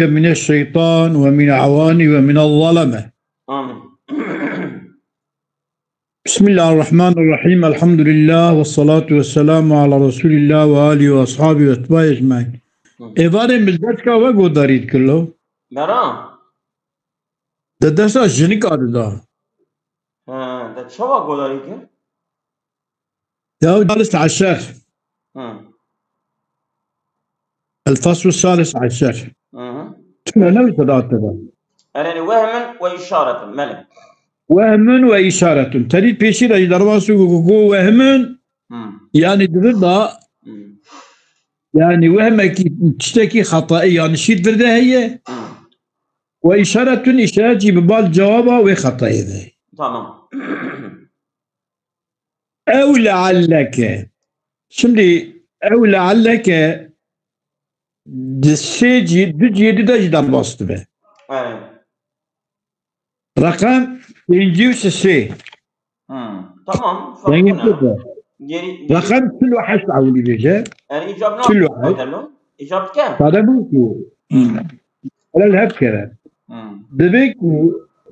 من الشيطان ومن أعوانه ومن الظلمة. آمين. بسم الله الرحمن الرحيم. الحمد لله والصلاة والسلام على رسول الله وآله وأصحابه وأتباعه أجمعين. إيضاً بالدرس وقو داريد كله برام ده درس جنك عددا ده شو قولاري که؟ يا الثالث عشر الفصل الثالث عشر تنا نوي صدات ده يعني وهم وإشارة ملك وهم وإشارة تريد بيشي رجل درباسو وهم يعني ضد يعني وهمك تشتكي خطأ يعني شيء درده هي وإشارة إشارة ببال جوابها وخطأ ذي تمام. أو لعلك شملي أو لعلك دسيجي دجي دج درباست به رقم ينجيوس سي تمام. رقم كل واحد تعولي بيجا يعني إجابة كل واحد إجابة كم؟ هذا ممكن على الهب كذا دبيك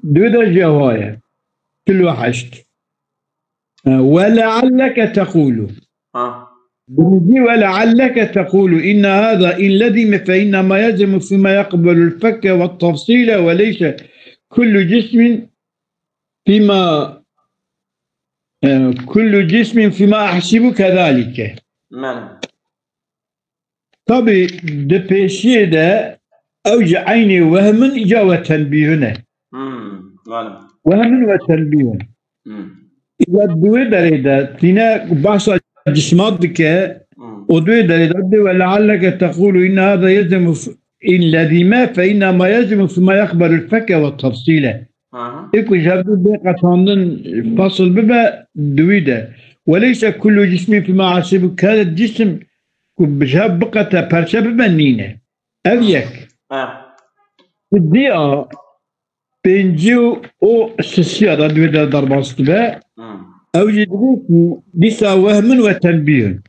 دو درجة هواية كل واحد ولعلك تقول بنجي ولعلك تقول إن هذا إن لزم فإنما يلزم فيما يقبل الفك والتفصيل وليس كل جسم فيما أحسب كذلك. طبي دبيشي ده أوجع عيني وهم إجا تنبيهنا وهم وتنبيه إذا دوي دريدا تينا باشا جسمات بك ودوي دريدا ولعلك تقول إن هذا يلزم إن لزم فإنما يلزم فيما يقبل الفك والتفصيل. إكو جابدو بقطاندن فصل ببا دويدا وليس كل جسم فيما عصب كهذا الجسم بجاب بقتا برشا ببنينة أبيك الدقيقة بنجيو أو السيارة دويدا درباست بها أو جدوك لسا وهم وتنبيه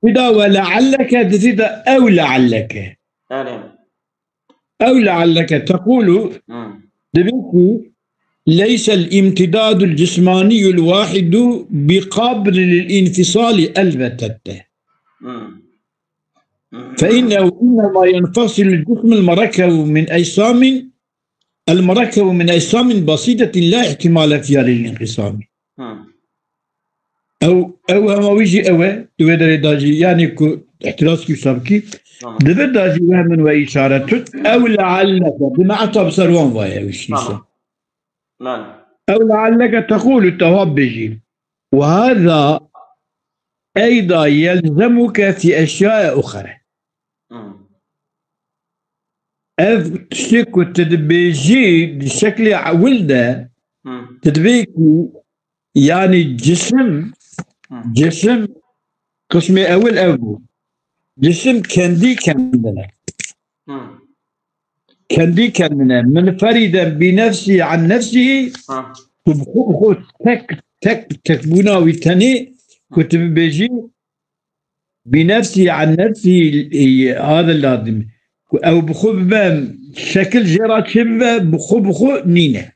إذا ولعلك تزيد أو لعلك أو لعلك تقول دبيكي ليس الامتداد الجسماني الواحد بقابل للانفصال البتة فإنه إنما ينفصل الجسم المركب من أجسام بسيطة لا احتمال فيها للانقسام أو يجي دويدر داجي يعني احتراز كيف سابكي دبر داجي وهم وإشارة أو لعلك بما أتبصر وان وايا وشيسا أو لعلك تقول التواب بيجي وهذا أيضا يلزمك في أشياء أخرى تشتكو تدبيجي بشكل ولده تدبيكي يعني جسم قسمي أول جسم كندي كان منفردا بنفسه عن نفسه تبخو تك بناوي تاني كتب بيجي بنفسه عن نفسه هذا اللازم أو بخو بما شكل جرات شبه بخو نينة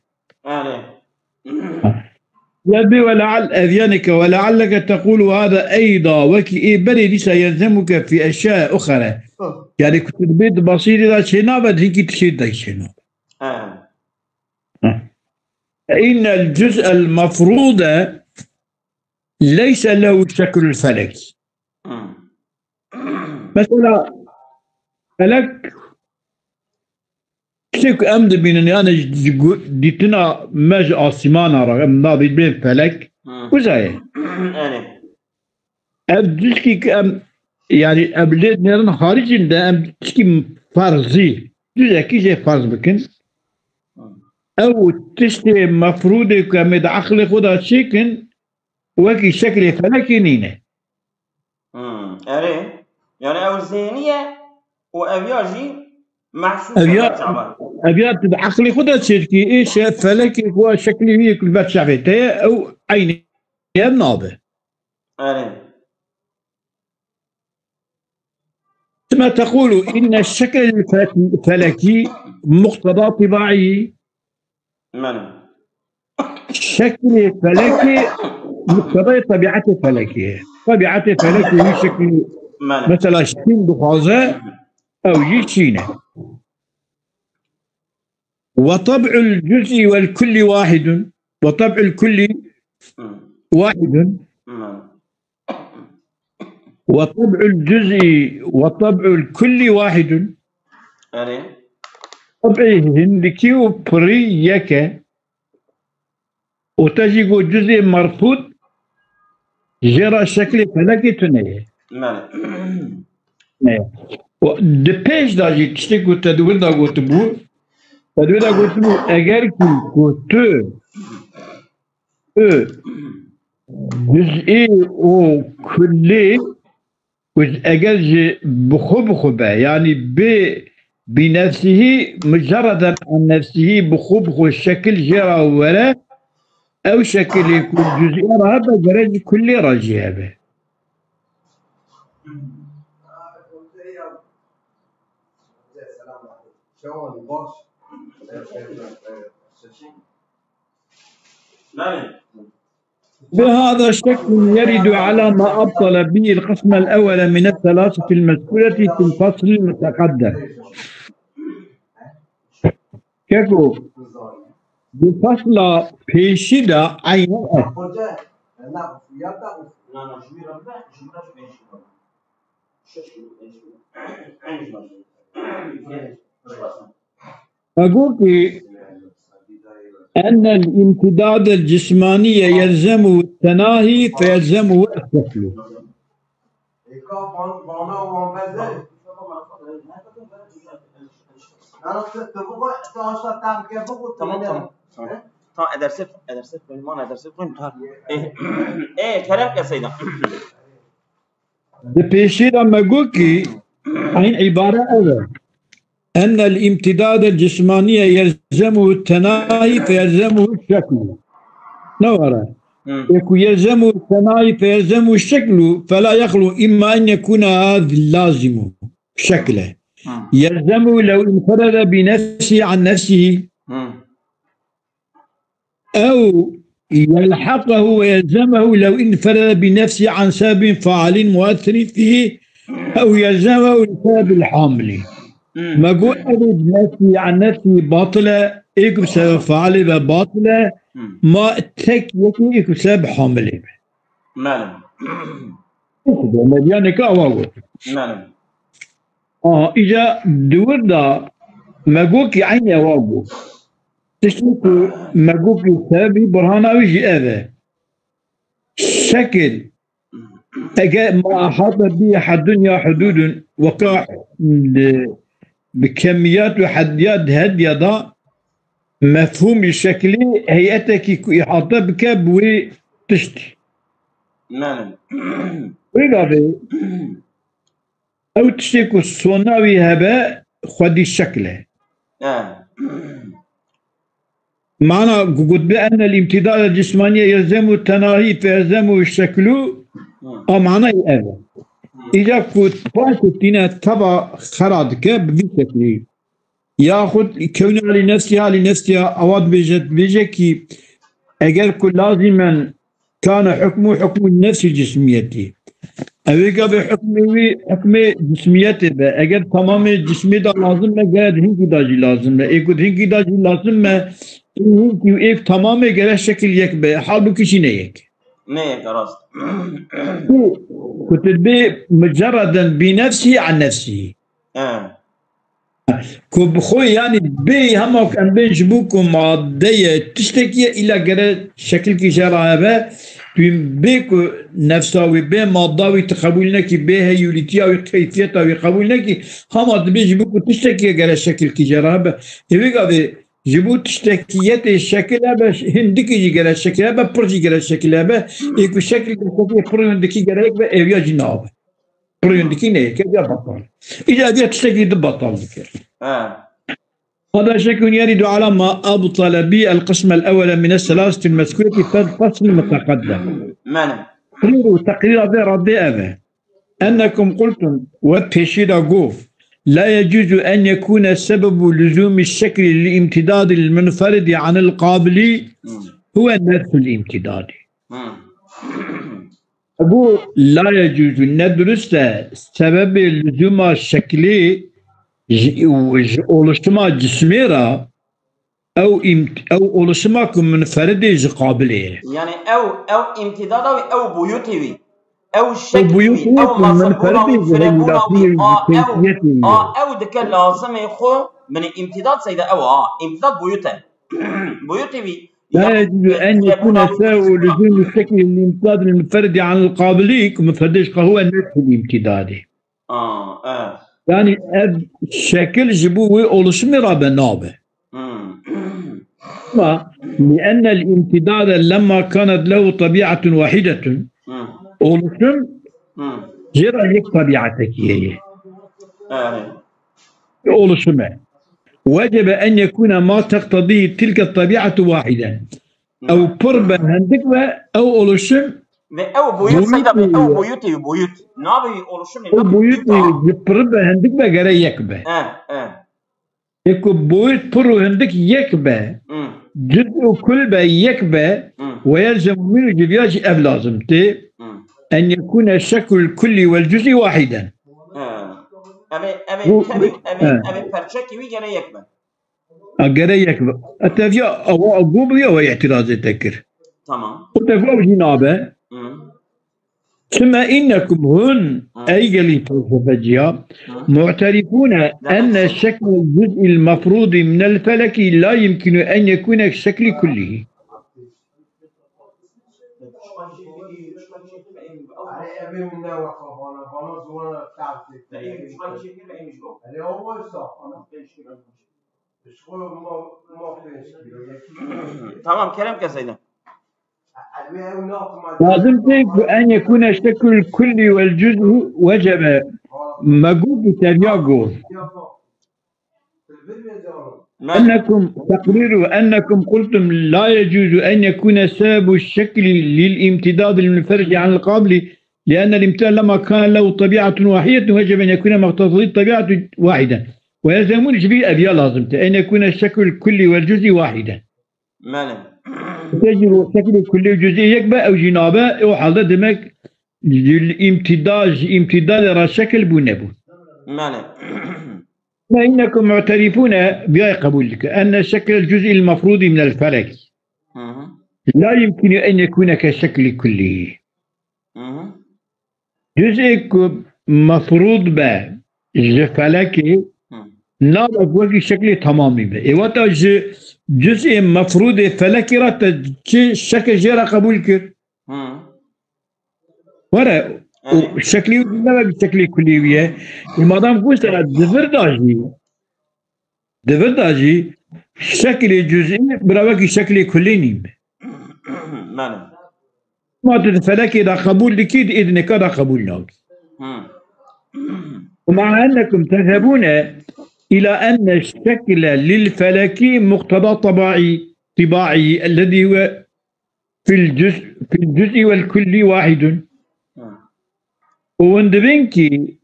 يبي ولعل أذيانك ولعلك تقول هذا أيضا وكي بري ليس يلزمك في أشياء أخرى يعني كنت البيت بسيط إذا شنابة هيك تشيد ذا شنابة إن الجزء المفروض ليس له شكل الفلك مثلا فلك شيك أمد بينني أنا ديتنا مج آسمانا رغم نابي بين فلك وزاي أبدلكي كأم يعني أبلاد نيران خارج ده أم تشكي فرضي جزاكي زي فرض بكن أو تشتي مفروض كمد عقل خدا شيكن وكي شكل فلكي نينه يعني أو الذهنية وأبياجي محسوسة أبيات بعقلي خدا شيكي إيش فلكي هو شكلي هي كل بات شعبته أو عيني النابه ثم تقول إن الشكل الفلكي مقتضى طباعه. الشكل الفلكي مقتضى طبيعة الفلكي. طبيعة الفلكي هي شكل مثلا شين بخازة أو جيشينة. وطبع الجزء والكل واحد. وطبع الكل واحد. وطبع الجزء وطبع الكل واحد. طبعه هندكي وبريك وتجيب جزء مرفوض جرى شكل فلكي تنيه. دبيش داجي تشتكو تدوير دا قوتبو تدوير دا قوتبو اگر كي قوتو جزئي و كلي اگر بخبخبه يعني بنفسه مجردا عن نفسه بخبخ الشكل جرى ولا او شكل يكون جزئي هذا جرى كلي راجي هذا. بهذا الشكل يرد على ما أبطل به القسم الأول من الثلاثة المذكورة في الفصل المتقدم. كيفو بفصل بيشيدا عين أقول أن الامتداد الجسماني يلزم التناهي فيلزمه الشكل. بيشير أما قوكي عين عبارة أولا أن الامتداد الجسماني يلزمه التناهي فيلزمه الشكل. نورا يكون يلزمه التناهي فيلزمه الشكل فلا يخلو إما أن يكون هذا اللازم شكله يلزمه لو انفرد بنفسه عن نفسه أو يلحقه ويلزمه لو انفرد بنفسه عن سبب فاعل مؤثر فيه أو يلزمه لسبب الحامل. ما قول أريد نفسي عن نفسي باطلة إيكو بسبب فاعل باطلة ما تك يكي إيكو بسبب حامل. نعم. يعني كأواغو. نعم. إجا دور دا ما قولك عيني أواغو تشتكو ما قولك سببي برهاناوي جي هذا شكل ما أحاط به الدنيا حدود وقع بكميات وحديات هدية دا مفهوم الشكلي هيئتك يحاط بك بوي تشتي. نعم. ويقافي أو تشتكو الصناوي هباء خدي الشكله. معنى قلت بأن الامتداد الجسماني يلزم التناهي فيلزمه الشكل معنى هذا. إذا كنت فاكتنا تبع خرادك بشكل ياخذ كونها لنفسها أواد بيجي أجل كل لازما كان حكمه حكم النفس الجسميتي أويقا بحكم جسميته أجل تمام جسمي دا لازم قاد هنكي داجي لازم إيكود هنكي داجي لازم هنكي وإيك تمام قال شكل يك بحال بكشي نيك راست كنت مجردا بنفسه عن نفسه كبخوي يعني بي همك أن بين جبوكم مادية تشتكي إلى قرأ شكل كشارة هذا بيكو نفساوي بي ماداوي تقبلنك بيها يوليتياوي كيفيتاوي قبولنك هما بي جبوكو تشتكي قرأ شكل كشارة هذا يبقى جبو تشتكيات الشكل هذا هندكي يقرأ الشكل هذا برجي قرأ الشكل هذا يكو شكل كشارة برجي قرأ هذا إيويا جناب بريندكي نه كذا بطل إذا أبي تشتكي بطل ذكر. هذا شك يرد على ما أبطل به القسم الأول من الثلاثة المذكورة في الفصل المتقدم. نعم. تقرير هذا رد هذا. أنكم قلتم وتشير قوف لا يجوز أن يكون سبب لزوم الشكل للامتداد المنفرد عن القابل هو النفس الامتدادي. أقول لا يجوز ندرس سبب لزوم الشكل oluşma cismira أو oluşma منفرد قابله. يعني أو امتدادوي أو بيوتوي أو شكلي بيوتوي أو مصبونا فرقونا أو دك لازم يخو من امتداد سيدا أو امتداد بيوته بيوتوي. لا يجوز أن يكون سبب لزوم الشكل الامتداد المنفرد عن القابلي كمفردش هو النفس الامتدادي. يعني الشكل جبوه oluşma رابنابه. لأن الامتداد لما كانت له طبيعة واحدة oluşum جرى يك طبيعتك هي oluşumu وجب أن يكون ما تقتضي تلك الطبيعة واحدا أو قربا هندكبة أو oluşum أو بيوت سيدا أو بيوتي نابي oluşum أو بيوتي قربا هندكبة جرى يكبه يكو بيوت برو هندك يكبه جزء كل يكبه ويلزم منه جبياج لازمته أن يكون الشكل الكلي والجزء واحدا. أبي فرشكي ويجري يكبه. أجري يكبه. التفيا أو أقوم بيه واعتراض تذكر. تمام. وتفهم جنابه. ثم إنكم هن أيجلي فلسفجيا معترفون أن الشكل الجزء المفروض من الفلك لا يمكن أن يكون الشكل كله. تمام كلام كسيدنا. لازم أن يكون الشكل الكلي والجزء وجب مجهود تبيعه. أنكم تقرير أنكم قلتم لا يجوز أن يكون سبب الشكل للامتداد المنفرد عن القابل لأن الامتداد لما كان له طبيعة واحدة وجب أن يكون مقتضي طبيعة واحدة ويلزمون جميع أبياء لازم أن يكون الشكل الكلي والجزء واحدا. تجد الشكل الكلي والجزئي يكبه أو جنابه أو حالة دمك امتداد الشكل بنبو. فإنكم معترفون بأي قبول لك أن الشكل الجزئي المفروض من الفلك لا يمكن أن يكون كالشكل الكلي. جزء مفروض به فلكي نابق وكي شكل تمامي به إيواتا جزء مفروض فلكي رات شكل جيرا قبول كر ورا شكلي ما بشكل كلي المادام قلت دفر داجي شكل جزئي براوكي شكل كلي نيم ما تتفلكي دا قبول لكيد إذن كذا قبول ناك. ومع أنكم تذهبون إلى أن الشكل للفلكي مقتضى طباعي الذي هو في الجزء والكل واحد. وندبنكي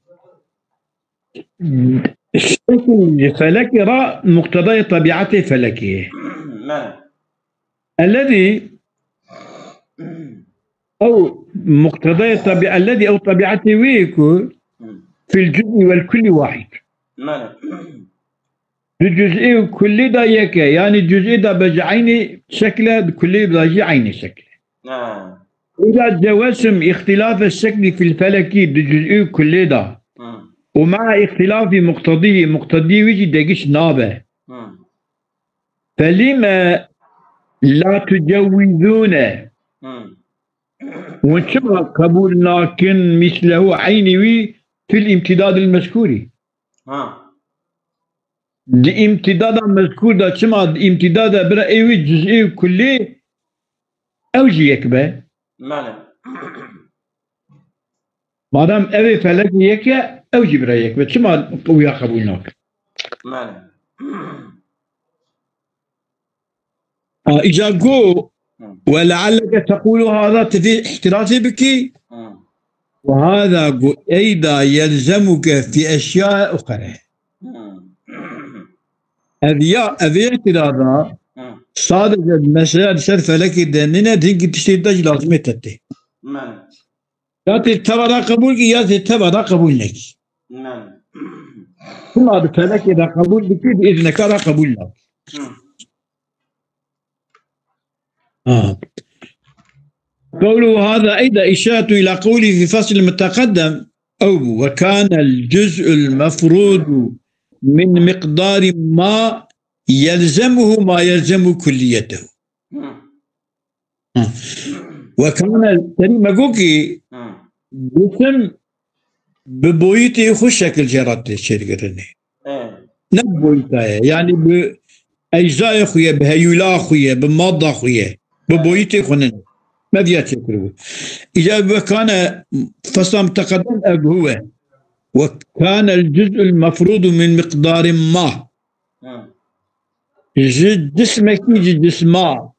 الشكل الفلكي راء مقتضى طبيعته فلكيه الذي أو مقتضى طبيعة الذي أو طبيعته ويكو في الجزء والكل واحد. الجزء والكل دا يكا يعني الجزء دا بجعيني شكله الكل بجي عيني شكله. إذا جوزم اختلاف الشكل في الفلكي بالجزء والكل دا ومع اختلاف مقتضيه ويجي دقيش نابه. فلما لا تجوزونه وانشبه قبول لكن مثله عينوي في الامتداد المذكوري. الامتداد المذكور ده شما امتداد برأيوي جزئي كلي أوجي يكبه مادام أبي فلك يكا أوجي برأي يكبه شما ويا قبول لك إذا قو ولعلك تقول هذا تفي احترازي بك وهذا أيضا يلزمك في أشياء أخرى. هذه اعتراضات صادقة المسائل سر فلك دننا دينك تشتيدج لازمة تتي. يا تتبع قبولك يا تتبع قبول لك. كل هذا فلك إذا قبول بك بإذنك هذا قبول لك. قوله هذا أيضا إشارة إلى قوله في فصل المتقدم أو وكان الجزء المفروض من مقدار ما يلزمه ما يلزم كليته. وكان تريم أقولكي بسم ببويتي خوش شكل جرات الشركة نبويتها يعني بأجزاء خويا بهيولا خويا بماضة خويا ببويتي خنن ما فيها تشكره. إذا كان فصل متقدم هو وكان الجزء المفروض من مقدار ما جسمك يجي جسما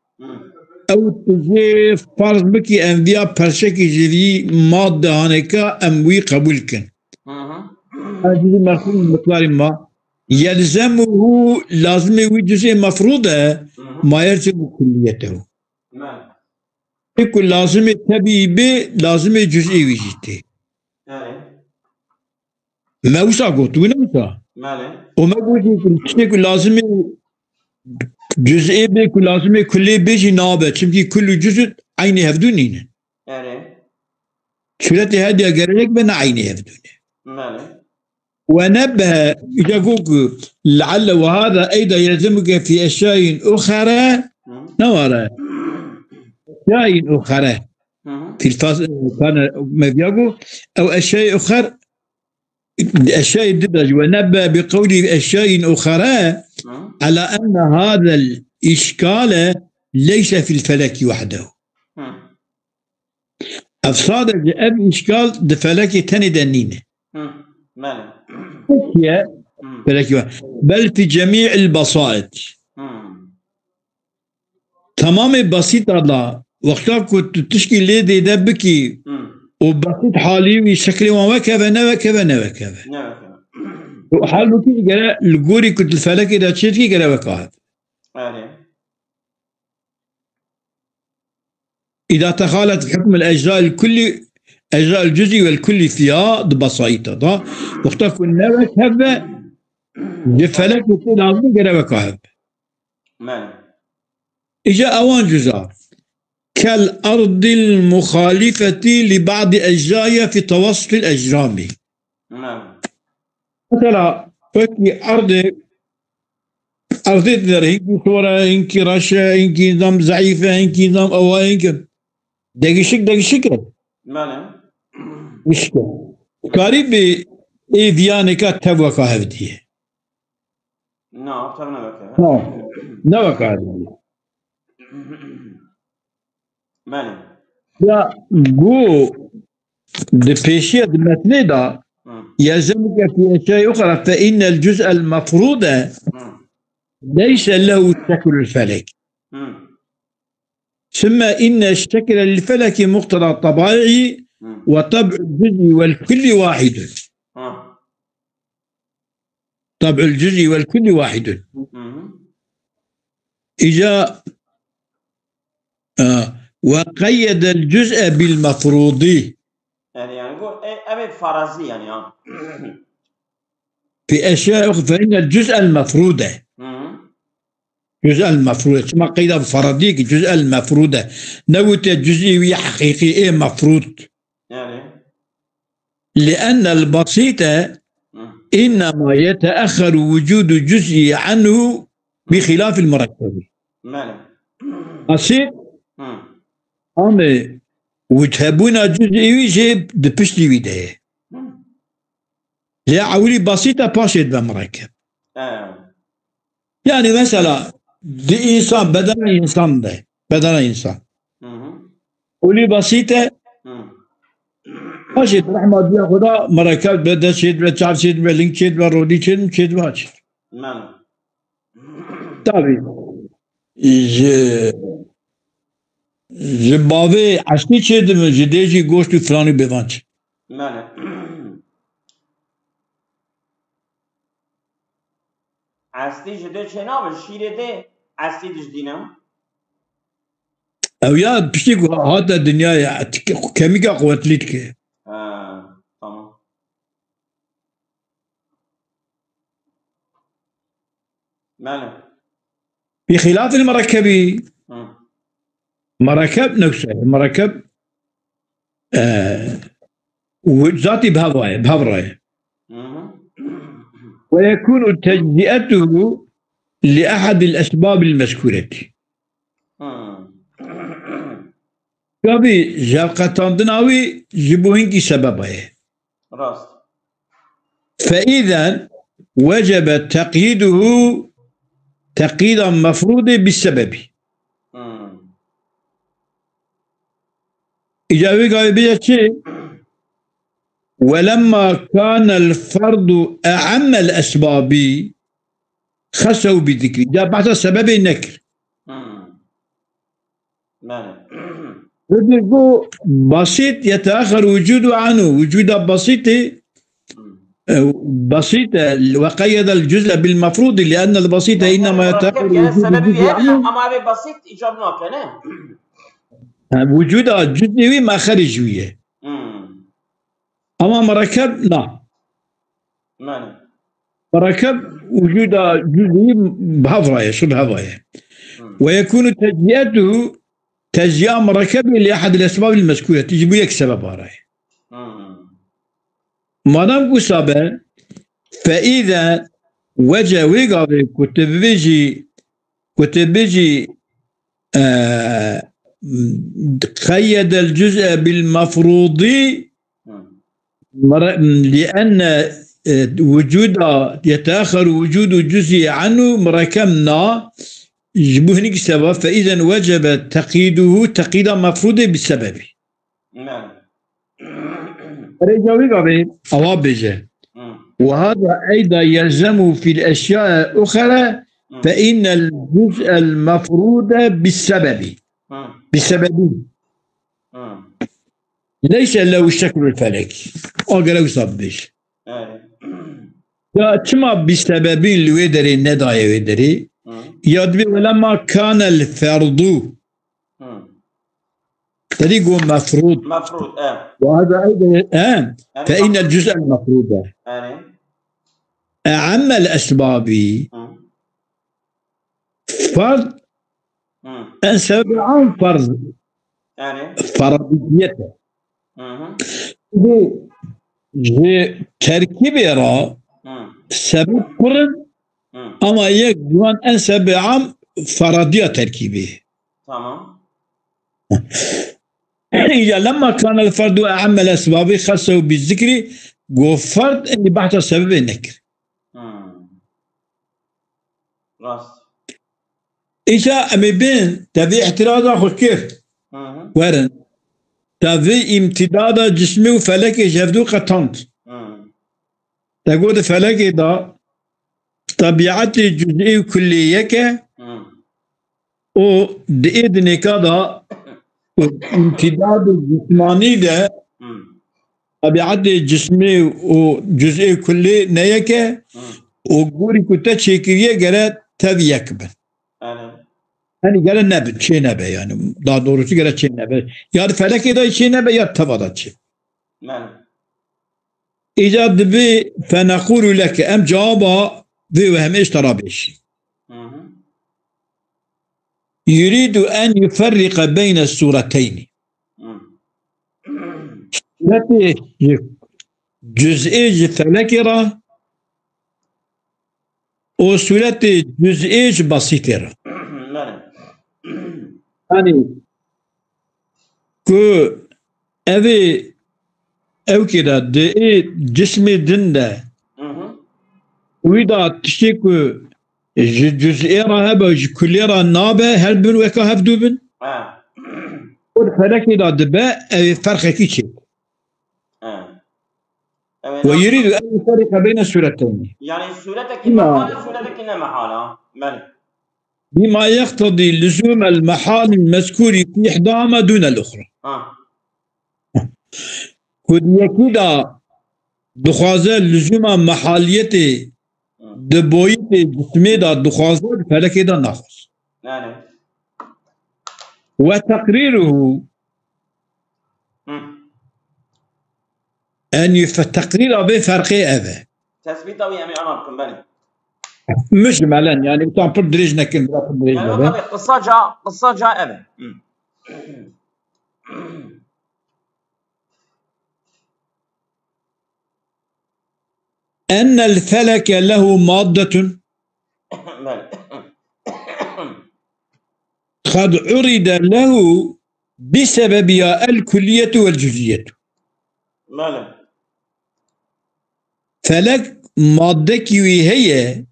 او تجي فرض بكي انبياء برشكي جري مادة هانيكا اموي قبولكن هذا المفروض من مقدار ما يلزمه لازم يوي جزء مفروضة ما يلزم كليته يكون لازم تبيبي لازم جزء ويجيتي ما وسع قلت وين وسع وما قلت يكون لازم جزء بيكون لازم كل بيجي نابه çünkü كل جزء عيني هفدونين شرط هذه أقرأك بنا عيني هفدونين ونبه إذا قلت لعل وهذا أيضا يلزمك في أشياء أخرى نورا أشياء أخرى في الفاظ كان ما بيقول أو أشياء أخرى أشياء الدرج ونبه بقول أشياء أخرى على أن هذا الإشكال ليس في الفلك وحده. أفصاد الأب إشكال الفلك تندنين. بل في جميع البسائط. تمام بسيط الله وقتا كنت تشكي ليدي دبكي وبسيط حالي وشكلي وكذا نوكذا حال بكي جرا الجوري كنت الفلك إذا تشتكي جرا وكاهد. إذا تخالت حكم الأجزاء الكلي أجزاء الجزء والكلي فيها بسيطة ده وقتا كنا وكذا الفلك يصير لازم جرا وكاهد. إجا أوان جزء كالأرض المخالفة لبعض أجزائها في توسط الأجرام. مثلا فكي أرض تدر هيك صورة هيك رشا هيك نظام ضعيفة هيك نظام أو هيك دقيشك مشكلة قريب إيه ديانة كتبوكا هذه نوكا هذه يا جو دبيشية المتن ده يلزمك في أشياء أخرى فإن الجزء المفروض ليس له الشكل الفلك ثم إن الشكل الفلك مقتضى الطبيعي وطبع الجزء والكل واحد طبع الجزء والكل واحد إجا وقيد الجزء بالمفروض يعني يقول أبي فرضي يعني في أشياء أخرى فإن الجزء المفروض جزء المفروض كما قيد الفرضي الجزء المفروض نوت الجزئي حقيقي إيه مفروض يعني لأن البسيط إنما يتأخر وجود جزئي عنه بخلاف المركب بسيط أما وتهبونا جزئي ويجب دبشتي ويده لا عولي بسيطة باشد بمركب يعني مثلا دي إنسان بدل إنسان ده بدل إنسان ولي بسيطة باشد رحمة دي خدا مركب بدل شيد بتشعر شيد بلينك شيد برودي شيد واجد طبعا جبابه عشتي شيد جديجي گوشت فلانی بوانچ ماله عستي جدو چنا بشيره ده عستي دجدينم او يا بشتي هذا الدنيا كميكا قوتليتك تمام ماله بخلاف المركب مركب نفسه مركب وذاتي بهذا ويكون تجزئته لأحد الأسباب المذكورة كابي جاقتان دناوي جبوهنكي سببه راست فإذا وجب تقييده تقييدا مفروضا بالسبب إجابة قابلة شيء ولما كان الفرض أعم الأسباب خصوا بذكر جاء بعد سبب النكر بسيط يتأخر وجوده عنه وجود بسيط وقيد الجزء بالمفروض لأن البسيط إنما يتأخر وجوده عنه أما بسيط إجابنا كنا وجود جزئي ما خارجية أما مركب لا مركب وجود جزئي بهضايا شو بهضايا ويكون تجزئته تجزئة مركب لأحد الأسباب المذكورة تجيب لك سبب هاي ما دام سبب فإذا وجه وقابل كتب بيجي قيد الجزء بالمفروض لأن وجود يتأخر وجود جزء عنه مركبنا يجبهنك سبب فإذا وجب تقييده تقييدا مفروضا بالسبب وهذا أيضا يلزم في الأشياء الأخرى فإن الجزء المفروض بالسبب ليس له الشكل الفلكي أقرأ صبش كما بالسبب اللي يدري النداية يدري يدري ولما كان الفرض طريقه مفروض وهذا أيضا فإن الجزء المفروض أعم الأسباب فرض أنسب عن فرض فرضيته تركيب را سبب قرن أما يك جوان أنسب عن فرضية تركيبه تمام لما كان الفرد أعم الأسباب خاصه بالذكر جو فرد اللي بحث سبب النكر راست إيشا أمي بين تبي اعتراض أخو كيف ورن تبي امتداد جسمي وفلك جفدو قطنت تقول فلك دا طبيعة جزئي كلية و دئيد كذا امتداد الجسماني ده طبيعة جسمي وجزئي كلي نيكه وقولي كنت شكرية قالت تبي يكبر يعني قال نبي شيء نبي يعني دا دورتي قالت شيء نبي يا فلك إذا شيء نبي يا تفضل شيء إذا دبي فنقول لك أم جوابا بوهم إيش ترى بيش يريد أن يفرق بين السورتين جزئي فلكرة وسورة جزئي بسيطة يعني كو أبي أو كده دي جسمي دنده وإذا تشتكو جزئيرة هبا كليرة نابة هل بن وكا هفدو بن فلك إذا دباء فرق كيشي ويريد أن يفرق بين السورتين يعني السورة كما قال السورة كنا محالة بما يقتضي لزوم المحال المذكور في إحداهما دون الأخرى كوديكي دا دخوازه لزوما محاليتي دبويتي جسمي دا دخوازه فلكي دا نخص وتقريره أن تقرير أبي فرقي أبي تثبيت أو يعني أنا بكمبني مش مالا يعني بتاع بدرجنا كم يعني قصة جاء أبي أن الفلك له مادة قد عرض له بسببها الكلية والجزئية فلك مادة هي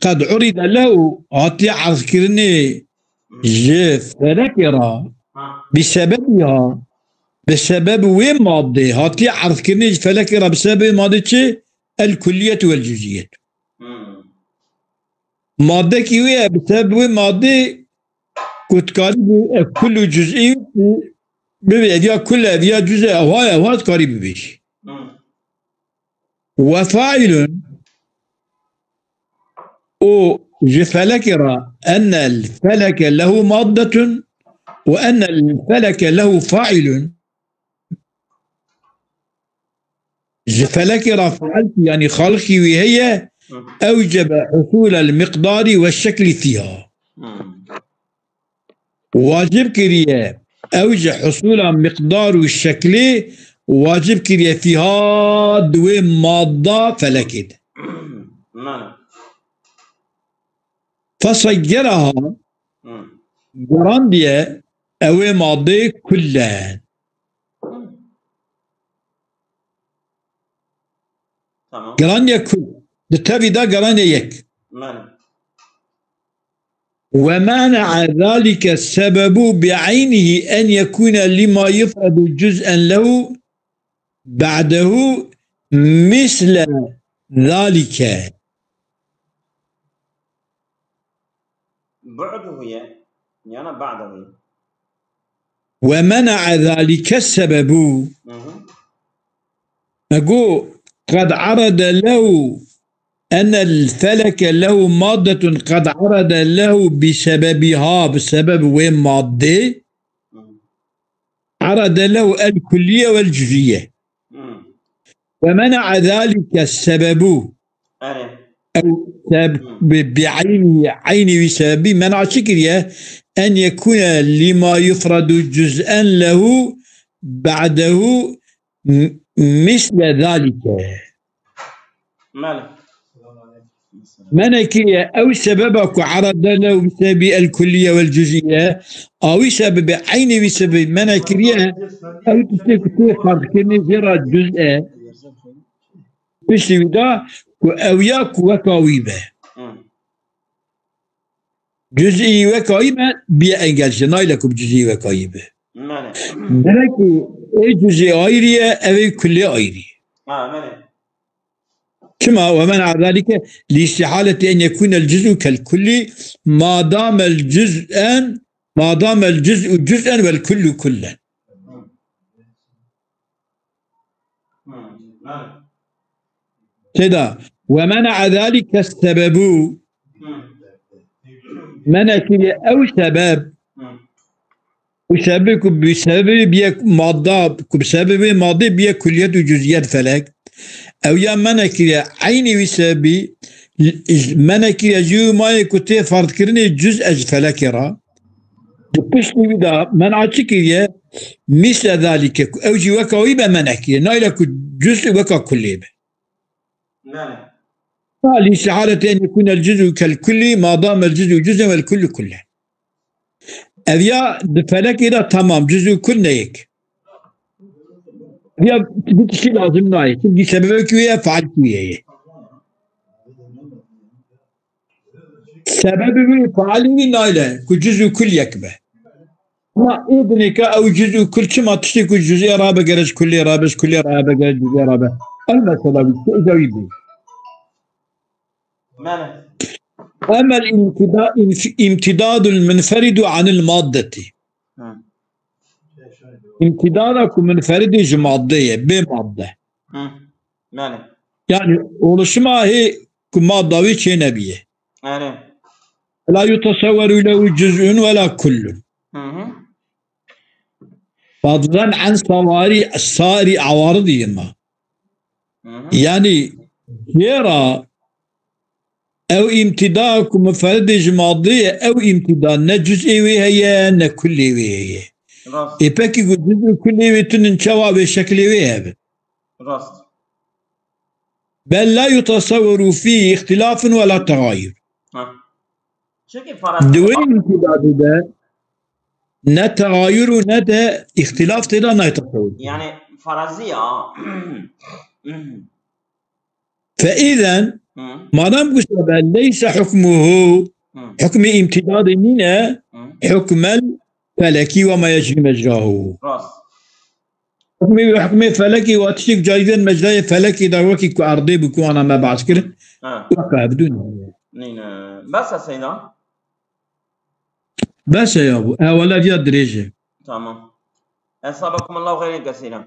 قد عرض له عطي عذكرني فلكرا بسبب وين مادة عطي عذكرني فلكرا بسبب مادة الكلية والجزئية مادة كيوية بسبب مادة كتكاري كل جزئي ببعدها كل أبيا جزء أوها تكاري ببيش وفاعل جفلكرا أن الفلك له مادة وأن الفلك له فاعل جفلكرا فعلت يعني خلقي وهي أوجب حصول المقدار والشكل فيها واجب كريه أوجب حصول المقدار والشكل واجب كريه فيها دوي مادة فلكد فصيرها جراندية أو مادة كلها جراندية كل بالتالي ده جراندية يك ومانع ذلك السبب بعينه أن يكون لما يفرد جزءا له بعده مثل ذلك بعده يعني بعده ومنع ذلك السبب أقول قد عرض له أن الفلك له مادة قد عرض له بسببها بسبب وين مادة عرض له الكلية والجزئية ومنع ذلك السبب أو بعينه بسبب منع شكرية أن يكون لما يفرد جزءا له بعده مثل ذلك منكية أو سببك عرض له بسبب الكلية والجزئية أو سبب عينه بسبب منكية أو تفرد كني زرا جزء بس ودا أو ياك وكاويبة جزئي وكاويبة بيأنجل جنايلك بجزئي وكاويبة لكن أي جزء أيرية أو كل أيرية كما ومنع ذلك لاستحالة أن يكون الجزء كالكل ما دام الجزء جزءا والكل كلا كذا ومنع ذلك السبب منع أو سبب وسبب بسبب مادة بسبب مادة بيا كليات وجزئيات فلك أو يا منكرة عيني بسبب منكرة جو ما يكتي فرض كرني جزء فلكرة بشني بدا منع كريه مثل ذلك أو جي وكا ويبا منكرة نايلك جزء وكا كليبه لاستحالة أن يكون الجزء كالكل ما دام الجزء جزءا والكل كله أبيا فلك إذا تمام جزء كل نيك يا بتشي لازم ناي تبدي سببك ويا فعلت وياه سبب فعلني نايله كجزء كل يكبه ما ابنك أو جزء كل ما تشتكي جزء رابع جرج كل رابع كل رابع جرج جزء رابع المسألة زويدي أما الامتداد المنفرد عن المادة imtidadaku منفرد مادية بمادة يعني oluşma maddavi çenebiye la yutasavvaru lehu cüz'ün ve la kullun fadlan an sari avaridihima yani yera ev imtidaku منفرد مادية ev imtida ne cüz'i ve heye ne kulli ve heye peki cüz'ü kulli ve tünün cevabı şekli ve heye بل لا يتصور فيه اختلاف ولا تغاير. دوين امتداد ده نا تغاير ونا ده اختلاف تدا نا يتصور. يعني فرضية. فإذا ما دام قلت ليس حكمه حكم امتداد منا حكم الفلكي وما يجري مجراه. حكم فلكي واتشيك جايزا مجرى فلكي دروكي كأرضي بكو أنا ما بعسكر وقع بدون بس يا سيدنا بس يا أبو ولا جاد دريجة تمام أصابكم الله خير كثيرا